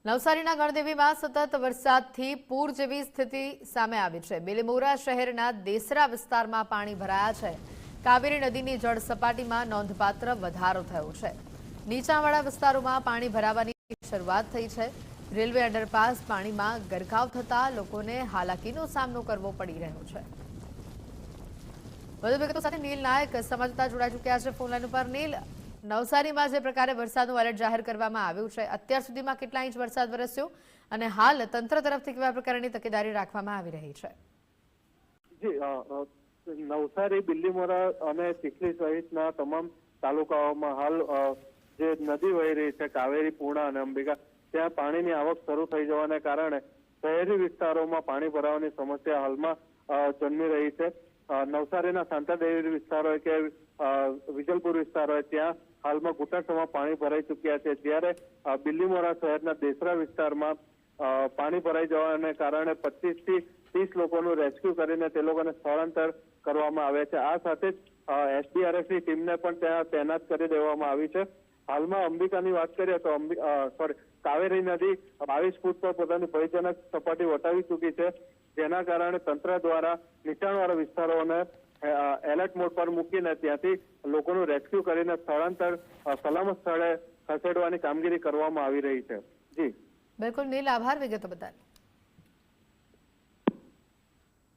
નવસારીના ગણદેવીમાં સતત વરસાદથી પૂર જેવી સ્થિતિ સામે આવી છે। બિલીમોરા શહેરના દેસરા વિસ્તારમાં પાણી ભરાયા છે। કાવેરી નદીની જળ સપાટીમાં નોંધપાત્ર વધારો થયો છે। નીચાણવાળા વિસ્તારોમાં પાણી ભરાવાની શરૂઆત થઈ છે। રેલવે અંડરપાસ પાણીમાં ગરકાવ થતા લોકોને હાલાકીનો સામનો કરવો પડી રહ્યો છે। વધુ વિગતો સાથે નીલ નાયક સમાચાર જોડાઈ ચૂક્યા છે ફોનલાઈન ઉપર। નીલ, નવસારીમાં જે પ્રકારે વરસાદનું એલર્ટ જાહેર કરવામાં આવ્યું છે, અત્યાર સુધીમાં કેટલા ઇંચ વરસાદ વરસ્યો અને હાલ તંત્ર તરફથી કેવા પ્રકારની તકેદારી રાખવામાં આવી રહી છે? જી, નવસારી, બિલીમોરા અને ચીખલી સહિતના તમામ તાલુકાઓમાં હાલ જે નદી વહી રહી છે, કાવેરી, પૂર્ણા અને અંબિકા, ત્યાં પાણીની આવક શરૂ થઈ જવાને કારણે શહેરી વિસ્તારોમાં પાણી ભરાવાની સમસ્યા હાલમાં જન્મી રહી છે। નવસારીના શાંતાદેવી વિસ્તાર હોય કે વિજલપુર વિસ્તાર હોય, ત્યાં હાલમાં ઘૂંટણસમાં પાણી ભરાઈ ચૂક્યા છે। જ્યારે બિલીમોરા શહેરના દેસરા વિસ્તારમાં પાણી ભરાઈ જવાને કારણે 25 થી 30 લોકોનું રેસ્ક્યુ કરીને તે લોકોને સ્થળાંતર કરવામાં આવ્યા છે। આ સાથે જ એસડીઆરએફની ટીમને પણ ત્યાં તૈનાત કરી દેવામાં આવી છે। હાલમાં અંબિકાની વાત કરીએ તો કાવેરી નદી 22 ફૂટ પર પોતાની ભયજનક સપાટી વટાવી ચૂકી છે, જેના કારણે તંત્ર દ્વારા નીચાણવાળા વિસ્તારોને એલર્ટ મોડ પર મૂકીને ત્યાંથી લોકોનું રેસ્ક્યુ કરીને સ્થળાંતર સલામત સ્થળે ખસેડવાની કામગીરી કરવામાં આવી રહી છે। જી બિલકુલ નીલ, આભાર વિગતો બદલ।